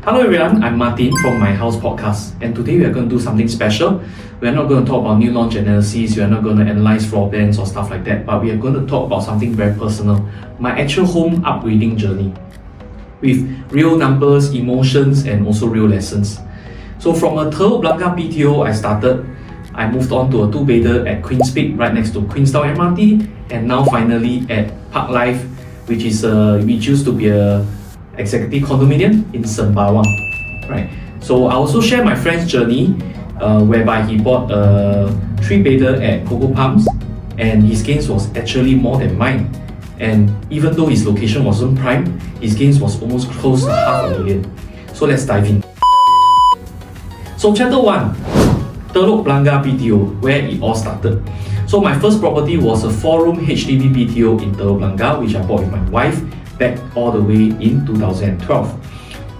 Hello everyone, I'm Martin from My House Podcast, and today we are going to do something special. We are not going to talk about new launch analysis, we are not going to analyze floor plans or stuff like that, but we are going to talk about something very personal, my actual home upgrading journey, with real numbers, emotions, and also real lessons. So from a Telok Blangah BTO I moved on to a two-bedder at Queen's Peak right next to Queenstown MRT, and now finally at Park Life, which used to be a executive condominium in Sembawang, right? So I also share my friend's journey, whereby he bought a three-bedder at Coco Palms, and his gains was actually more than mine. And even though his location wasn't prime, his gains was almost close to $500,000. So let's dive in. So chapter 1, Telok Blangah BTO, where it all started. So my first property was a 4-room HDB BTO in Telok Blangah, which I bought with my wife back all the way in 2012.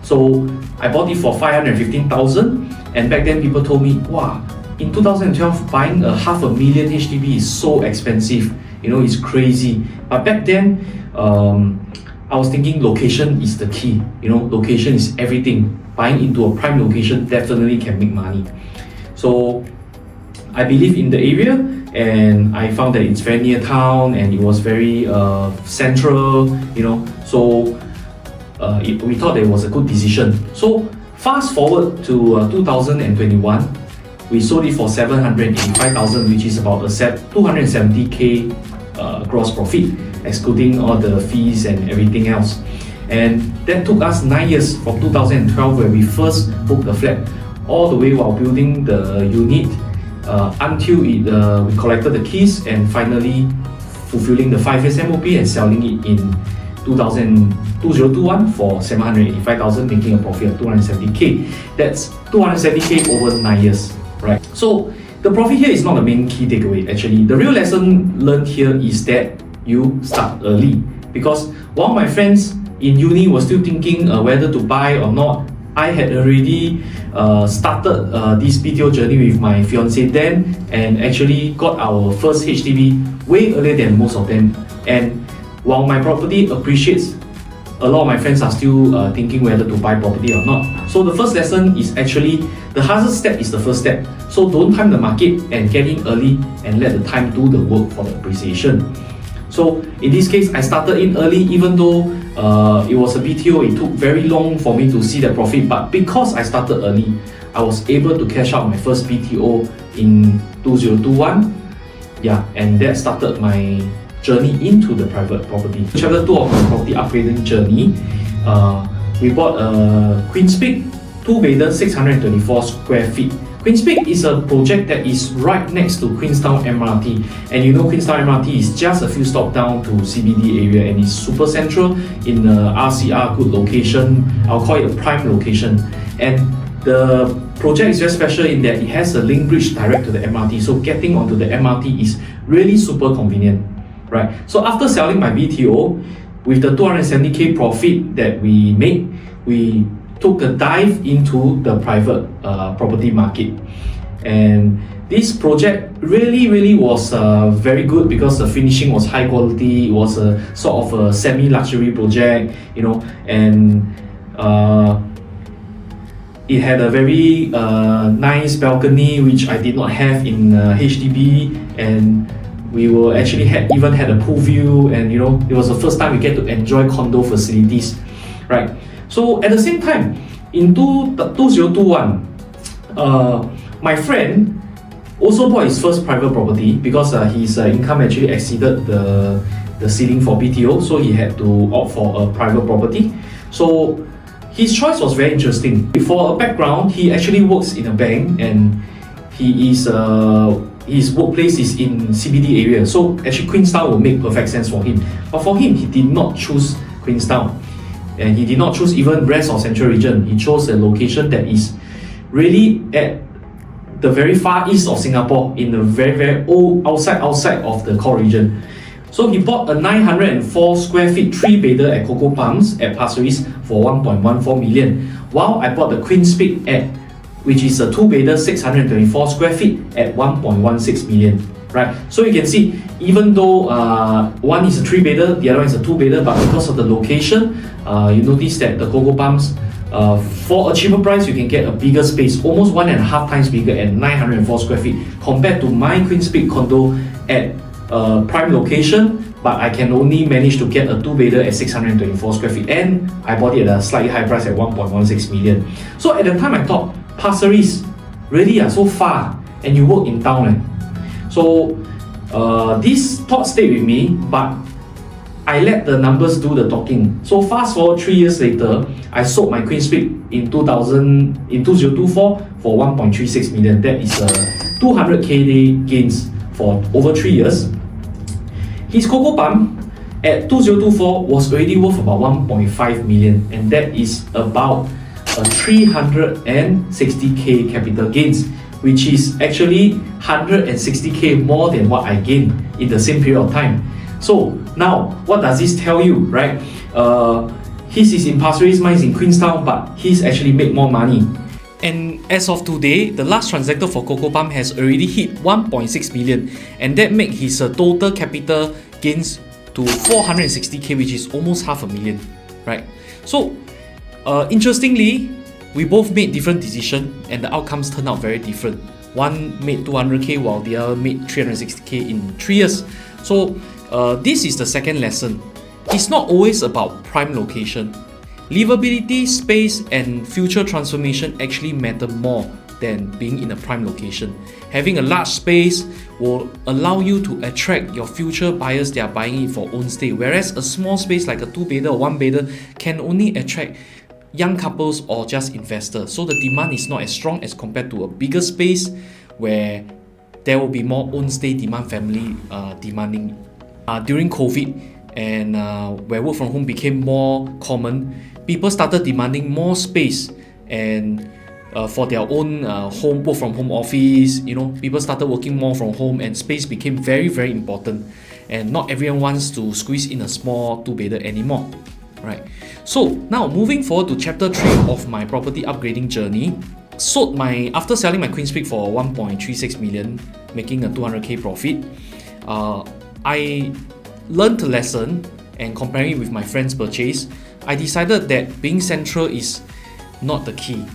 So I bought it for 515,000, and back then people told me, wow, in 2012 buying a $500,000 HDB is so expensive, you know, it's crazy. But back then I was thinking location is the key, you know, location is everything. Buying into a prime location definitely can make money. So I believe in the area, and I found that it's very near town and it was very central, you know, so we thought that it was a good decision. So fast forward to 2021, we sold it for 785,000, which is about a 270k gross profit, excluding all the fees and everything else. And that took us 9 years from 2012, where we first booked the flat, all the way while building the unit, until we collected the keys and finally fulfilling the 5 years MOP and selling it in 2021 for 785,000, making a profit of 270k. That's 270k over 9 years, right? So the profit here is not the main key takeaway. Actually, the real lesson learned here is that you start early, because while my friends in uni were still thinking whether to buy or not, I had already started this BTO journey with my fiance then, and actually got our first HDB way earlier than most of them. And while my property appreciates, a lot of my friends are still thinking whether to buy property or not. So the first lesson is actually the hardest step is the first step. So don't time the market and get in early and let the time do the work for the appreciation. So in this case, I started in early, even though it was a BTO, it took very long for me to see the profit, but because I started early, I was able to cash out my first BTO in 2021. Yeah, and that started my journey into the private property. Chapter 2 of my property upgrading journey, we bought a Queen's Peak 2-bedder 624 square feet. Queen's Peak is a project that is right next to Queenstown MRT, and you know Queenstown MRT is just a few stops down to CBD area, and it's super central in a RCR good location. I'll call it a prime location. And the project is very special in that it has a link bridge direct to the MRT, so getting onto the MRT is really super convenient, right? So after selling my BTO, with the 270k profit that we made, we took a dive into the private property market. And this project really was very good because the finishing was high quality. It was a sort of a semi-luxury project, you know, and it had a very nice balcony, which I did not have in HDB, and we were actually even had a pool view, and you know, it was the first time we get to enjoy condo facilities, right? So at the same time, in 2021, my friend also bought his first private property because his income actually exceeded the ceiling for BTO, so he had to opt for a private property. So his choice was very interesting. For a background, he actually works in a bank, and his workplace is in CBD area, so actually Queenstown will make perfect sense for him. But for him, he did not choose Queenstown. And he did not choose even rest of central region. He chose a location that is really at the very far east of Singapore, in the very old outside of the core region. So he bought a 904 square feet 3-bedder at Coco Palms at Pasir Ris for 1.14 million, while I bought the Queen's Peak which is a 2-bedder 624 square feet at 1.16 million. Right, so you can see, even though one is a 3-bedder, the other one is a 2-bedder, but because of the location, you notice that the Coco Palms For a cheaper price, you can get a bigger space, almost 1.5 times bigger at 904 square feet compared to my Queen's Peak condo at a prime location, but I can only manage to get a 2-bedder at 624 square feet, and I bought it at a slightly high price at 1.16 million. So at the time I thought, Pasir Ris, really so far, and you work in town. So this thought stayed with me, but I let the numbers do the talking. So fast forward 3 years later, I sold my Queen's Peak in 2024 for 1.36 million. That is 200k gains for over 3 years. His Coco Palm at 2024 was already worth about 1.5 million, and that is about a 360k capital gains, which is actually 160k more than what I gained in the same period of time. So now, what does this tell you, right? His is in Pasir Ris, mine is in Queenstown, but he's actually made more money. And as of today, the last transactor for Coco Palm has already hit 1.6 million, and that makes his total capital gains to 460k, which is almost half a million, right? So, interestingly, we both made different decisions, and the outcomes turned out very different. One made 200k while the other made 360k in 3 years. So, this is the second lesson. It's not always about prime location. Livability, space, and future transformation actually matter more than being in a prime location. Having a large space will allow you to attract your future buyers that are buying it for own stay, whereas a small space like a 2-bedder or 1-bedder can only attract young couples or just investors. So the demand is not as strong as compared to a bigger space where there will be more own stay demand, family demanding. During COVID and where work from home became more common, people started demanding more space and for their own home, work from home office. People started working more from home, and space became very, very important. And not everyone wants to squeeze in a small 2-bedder anymore, right? So now moving forward to chapter 3 of my property upgrading journey. After selling my Queen's Peak for 1.36 million, making a 200k profit, I learned a lesson, and comparing it with my friend's purchase, I decided that being central is not the key.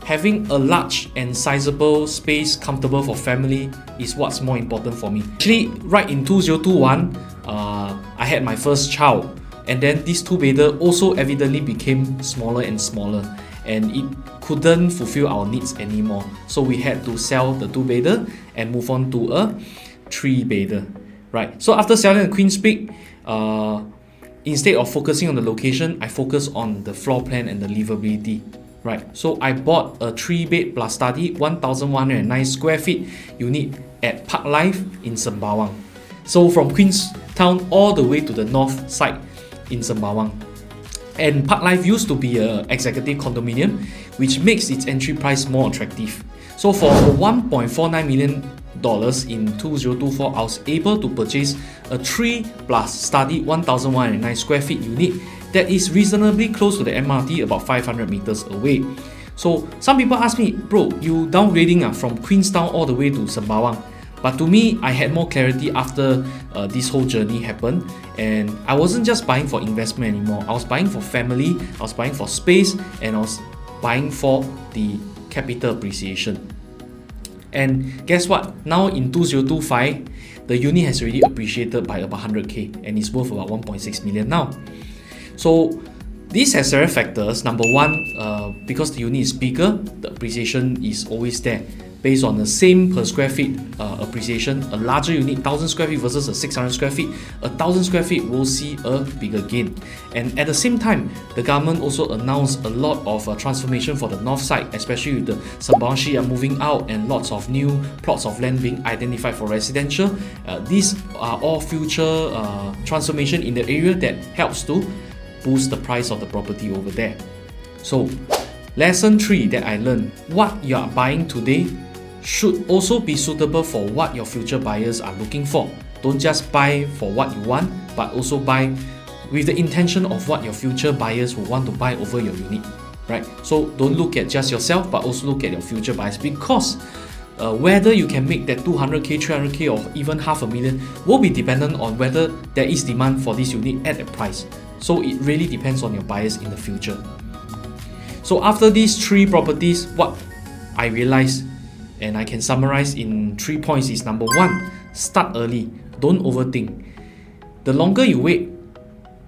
Having a large and sizable space comfortable for family is what's more important for me. Actually, right in 2021, I had my first child, and then this 2-bedder also evidently became smaller and smaller, and it couldn't fulfill our needs anymore. So we had to sell the 2-bedder and move on to a 3-bedder. Right. So after selling the Queen's Peak, instead of focusing on the location, I focused on the floor plan and the livability. Right. So I bought a 3-bed plus study, 1,109 square feet unit at Park Life in Sembawang. So from Queenstown all the way to the north side in Sembawang. And Park Life used to be an executive condominium, which makes its entry price more attractive. So for $1.49 million in 2024, I was able to purchase a 3 plus study 1,109 square feet unit that is reasonably close to the MRT, about 500 meters away. So some people ask me, bro, you downgrading from Queenstown all the way to Sembawang. But to me, I had more clarity after this whole journey happened, and I wasn't just buying for investment anymore. I was buying for family, I was buying for space, and I was buying for the capital appreciation. And guess what? Now in 2025, the unit has already appreciated by about 100k and is worth about 1.6 million now. So this has several factors. Number one, because the unit is bigger, the appreciation is always there. Based on the same per square feet appreciation, a larger unit, 1,000 square feet versus a 600 square feet, 1,000 square feet will see a bigger gain. And at the same time, the government also announced a lot of transformation for the north side, especially with the Sembawang Shipyard moving out and lots of new plots of land being identified for residential. These are all future transformation in the area that helps to boost the price of the property over there. So, lesson 3 that I learned: what you are buying today should also be suitable for what your future buyers are looking for. Don't just buy for what you want, but also buy with the intention of what your future buyers will want to buy over your unit, right? So don't look at just yourself, but also look at your future buyers, because whether you can make that 200k, 300k, or even $500,000 will be dependent on whether there is demand for this unit at a price. So it really depends on your buyers in the future. So after these 3 properties, what I realized and I can summarize in 3 points is: number 1, start early, don't overthink. The longer you wait,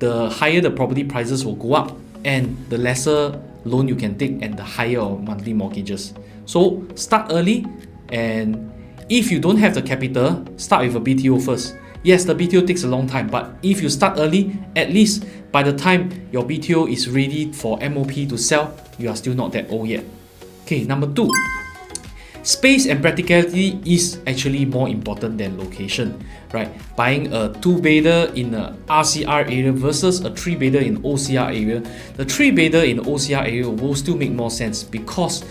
the higher the property prices will go up and the lesser loan you can take and the higher your monthly mortgages. So start early, and if you don't have the capital, start with a BTO first. Yes, the BTO takes a long time, but if you start early, at least by the time your BTO is ready for MOP to sell, you are still not that old yet. Okay, number 2, space and practicality is actually more important than location, right? Buying a 2-bedder in a RCR area versus a 3-bedder in OCR area. The 3-bedder in OCR area will still make more sense because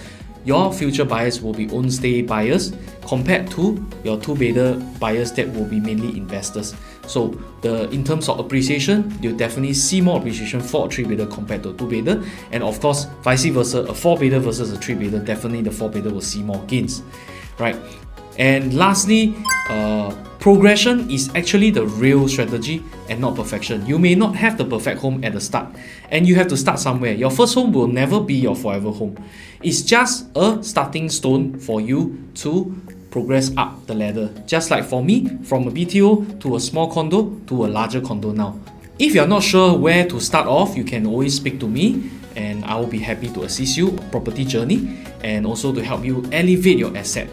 your future buyers will be own stay buyers compared to your 2-bedder buyers that will be mainly investors. So in terms of appreciation, you'll definitely see more appreciation for a 3-bedder compared to a 2-bedder, and of course vice versa, a 4-bedder versus a 3-bedder, definitely the 4-bedder will see more gains, right? And lastly, progression is actually the real strategy and not perfection. You may not have the perfect home at the start, and you have to start somewhere. Your first home will never be your forever home. It's just a starting stone for you to progress up the ladder. Just like for me, from a BTO to a small condo to a larger condo now. If you're not sure where to start off, you can always speak to me and I will be happy to assist you on property journey and also to help you elevate your asset.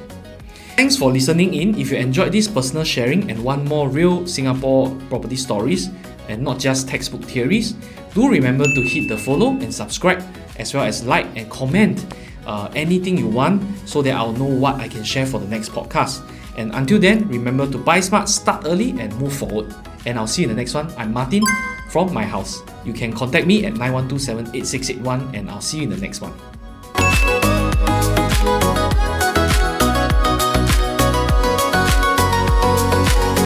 Thanks for listening in. If you enjoyed this personal sharing and want more real Singapore property stories and not just textbook theories, do remember to hit the follow and subscribe, as well as like and comment anything you want so that I'll know what I can share for the next podcast. And until then, remember to buy smart, start early and move forward. And I'll see you in the next one. I'm Martin from my house. You can contact me at 91278681 and I'll see you in the next one.